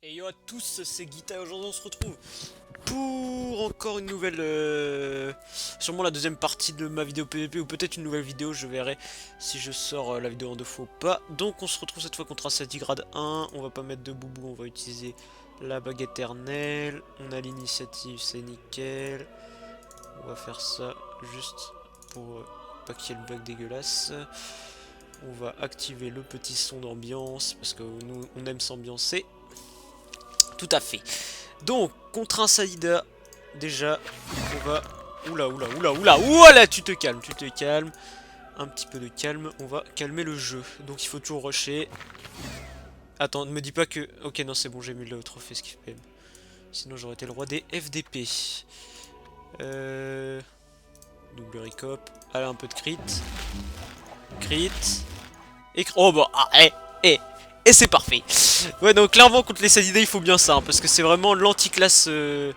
Et yo à tous, c'est Guita. Aujourd'hui on se retrouve pour encore une nouvelle, sûrement la deuxième partie de ma vidéo PVP, ou peut-être une nouvelle vidéo, je verrai si je sors la vidéo en 2 fois ou pas. Donc on se retrouve cette fois contre un Sadi grade 1, on va pas mettre de boubou, on va utiliser la bague éternelle, on a l'initiative, c'est nickel. On va faire ça juste pour pas qu'il y ait le bug dégueulasse. On va activer le petit son d'ambiance, parce que nous on aime s'ambiancer. Tout à fait. Donc, contre un Saïda, déjà, on va... Oula, oula, oula, oula, oula, tu te calmes, tu te calmes. Un petit peu de calme, on va calmer le jeu. Donc il faut toujours rusher. Attends, ne me dis pas que... Ok, non, c'est bon, j'ai mis le trophée Skiff PM. Sinon, j'aurais été le roi des FDP. Double recop. Allez, un peu de crit. Crit. Et... Oh bah, ah, et c'est parfait. Ouais, donc clairement contre les Sadidés il faut bien ça, hein, parce que c'est vraiment l'anti-classe de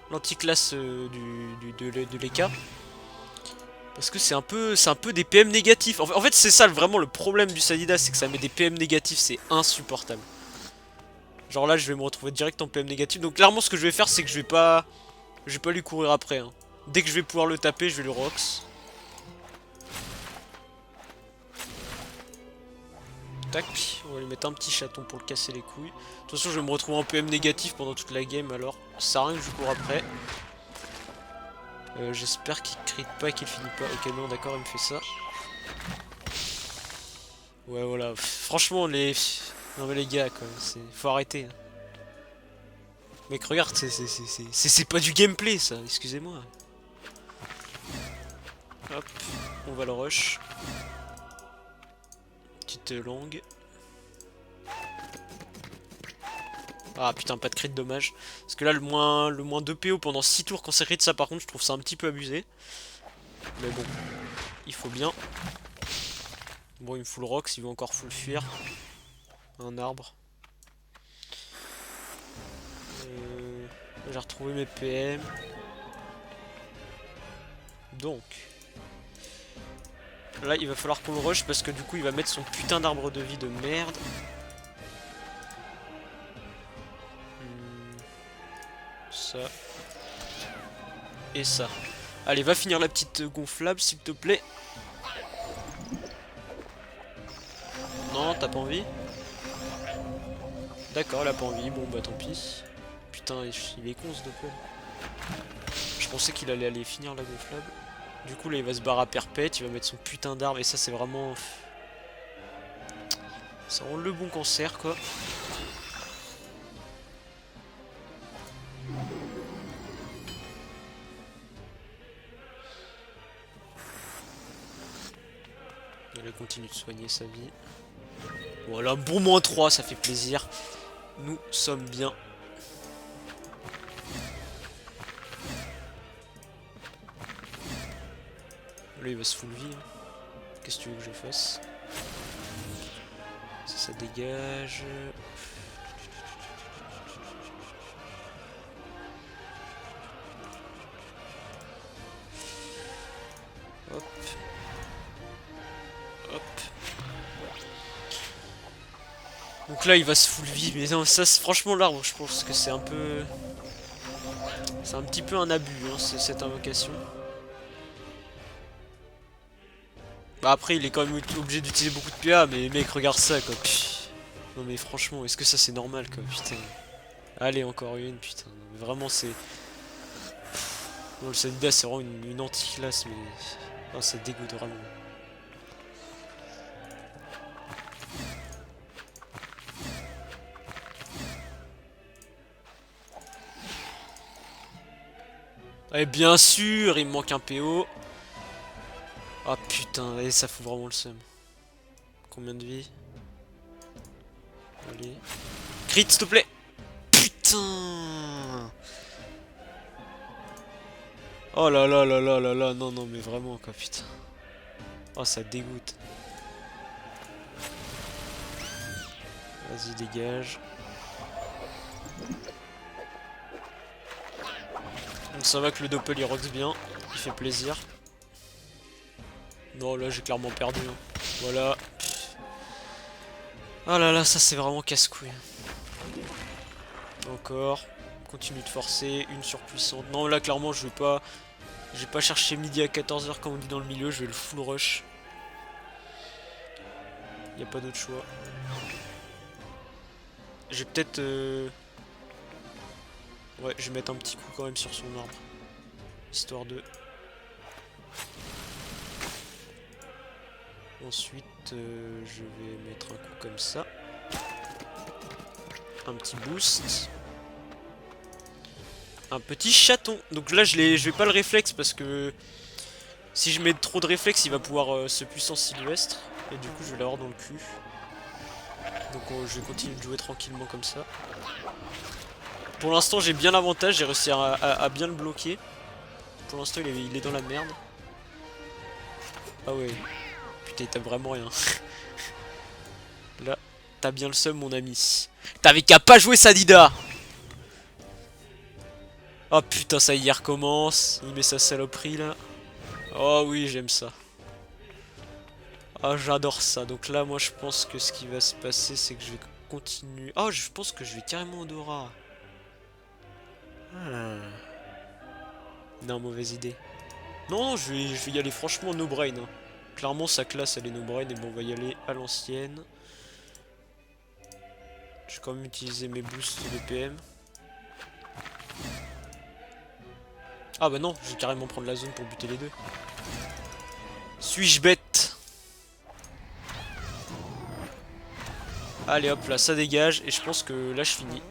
l'EK. Parce que c'est un peu des PM négatifs. En fait c'est ça vraiment le problème du Sadida, c'est que ça met des PM négatifs, c'est insupportable. Genre là je vais me retrouver direct en PM négatif. Donc clairement ce que je vais faire c'est que je vais pas lui courir après, hein. Dès que je vais pouvoir le taper je vais le rox. Tac, on va lui mettre un petit chaton pour le casser les couilles. De toute façon, je vais me retrouver en PM négatif pendant toute la game, alors ça sert à rien que je cours après. J'espère qu'il crit pas et qu'il finit pas. Ok, non, d'accord, il me fait ça. Ouais, voilà. Franchement, les... Non mais les gars, quoi, faut arrêter. Hein. Mec, regarde, c'est pas du gameplay, ça, excusez-moi. Hop, on va le rush. Petite longue. Ah putain, pas de crit, dommage. Parce que là, le moins 2 PO pendant 6 tours quand c'est crit, ça par contre, je trouve ça un petit peu abusé. Mais bon, il faut bien. Bon, il me fout le rox, il veut encore full fuir. Un arbre. J'ai retrouvé mes PM. Donc. Là, il va falloir qu'on le rush parce que du coup, il va mettre son putain d'arbre de vie de merde. Ça. Et ça. Allez, va finir la petite gonflable, s'il te plaît. Non, t'as pas envie? D'accord, elle a pas envie. Bon, bah tant pis. Putain, il est con ce doppel. Je pensais qu'il allait aller finir la gonflable. Du coup, là, il va se barrer à perpète. Il va mettre son putain d'arbre. Et ça, c'est vraiment... Ça rend le bon cancer, quoi. Elle continue de soigner sa vie. Voilà, bon moins 3, ça fait plaisir. Nous sommes bien. Là, il va se full vie. Qu'est-ce que tu veux que je fasse? Ça dégage. Hop. Hop. Donc là il va se full vie, mais non, ça franchement l'arbre je pense que c'est un peu... C'est un petit peu un abus, hein, cette invocation. Bah après il est quand même obligé d'utiliser beaucoup de PA, mais mec regarde ça quoi. Pff. Non mais franchement, est-ce que ça c'est normal quoi, putain. Allez encore une, putain. Mais vraiment c'est... Non, le Sanida c'est vraiment une anti-classe, mais... Oh, ça dégoûte vraiment. Et bien sûr, il me manque un PO. Ah putain, et ça fout vraiment le seum. Combien de vie? Allez. Crit, s'il te plaît. Putain. Oh là là là là là là, non non mais vraiment quoi, putain. Oh ça dégoûte. Vas-y dégage. Donc ça va que le doppel il rox bien, il fait plaisir. Non là j'ai clairement perdu, hein. Voilà. Oh là là, ça c'est vraiment casse-couille. Encore. Continue de forcer. Une surpuissante. Non, là, clairement, je vais pas... Je vais pas chercher midi à 14h comme on dit dans le milieu. Je vais le full rush. Y a pas d'autre choix. J'ai peut-être... Ouais, je vais mettre un petit coup quand même sur son arbre. Histoire de... Ensuite, je vais mettre un coup comme ça. Un petit boost. Un petit chaton. Donc là, je vais pas le réflexe parce que... Si je mets trop de réflexe, il va pouvoir se puissance sylvestre. Et du coup, je vais l'avoir dans le cul. Donc je vais continuer de jouer tranquillement comme ça. Pour l'instant, j'ai bien l'avantage. J'ai réussi à bien le bloquer. Pour l'instant, il est dans la merde. Ah ouais. Putain, il tape vraiment rien. Là, t'as bien le seum, mon ami. T'avais qu'à pas jouer Sadida. Oh putain, ça y recommence. Il met sa saloperie là. Oh oui, j'aime ça. Ah, j'adore ça. Donc là, moi, je pense que ce qui va se passer, c'est que je vais continuer. Oh, je pense que je vais carrément Odora. Non, mauvaise idée. Non, je vais y aller franchement no brain. Hein. Clairement, sa classe, elle est no brain. Et bon, on va y aller à l'ancienne. Je vais quand même utiliser mes boosts de PM. Ah bah non, je vais carrément prendre la zone pour buter les deux. Suis-je bête? Allez hop, là, ça dégage. Et je pense que là, je finis.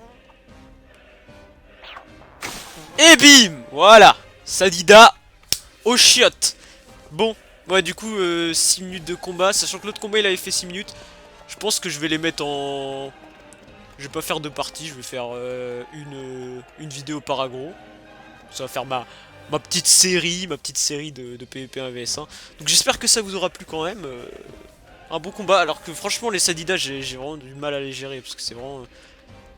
Et bim! Voilà! Sadida au chiotte. Bon, ouais, du coup, 6 minutes de combat. Sachant que l'autre combat, il avait fait 6 minutes. Je pense que je vais les mettre en... Je vais pas faire deux parties, je vais faire une vidéo par aggro. Ça va faire ma petite série de PvP 1vs1. Donc j'espère que ça vous aura plu quand même. Un bon combat, alors que franchement les Sadida j'ai vraiment du mal à les gérer parce que c'est vraiment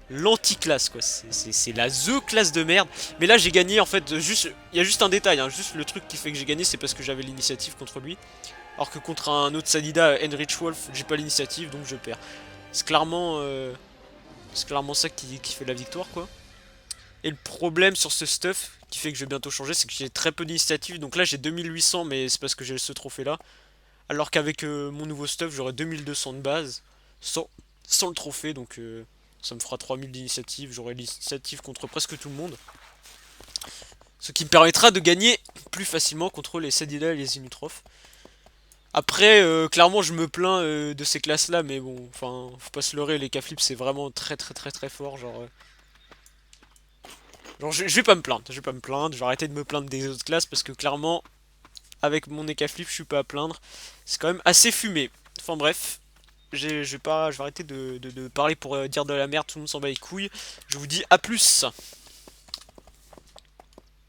l'anti-classe quoi. C'est la THE classe de merde. Mais là j'ai gagné en fait, juste il y a juste un détail, hein, juste le truc qui fait que j'ai gagné c'est parce que j'avais l'initiative contre lui. Alors que contre un autre Sadida, Enrich Wolf, j'ai pas l'initiative donc je perds. C'est clairement ça qui fait la victoire quoi. Et le problème sur ce stuff qui fait que je vais bientôt changer, c'est que j'ai très peu d'initiative. Donc là j'ai 2800 mais c'est parce que j'ai ce trophée là. Alors qu'avec mon nouveau stuff j'aurai 2200 de base sans le trophée. Donc ça me fera 3000 d'initiative. J'aurai l'initiative contre presque tout le monde. Ce qui me permettra de gagner plus facilement contre les Sadida et les Inutrof. Après, clairement, je me plains de ces classes-là, mais bon, enfin, faut pas se leurrer, les K-Flips, c'est vraiment très fort, genre... Genre, je vais pas me plaindre, je vais arrêter de me plaindre des autres classes, parce que clairement, avec mon EK-Flip, je suis pas à plaindre. C'est quand même assez fumé. Enfin bref, je vais arrêter de parler pour dire de la merde, tout le monde s'en bat les couilles. Je vous dis à plus.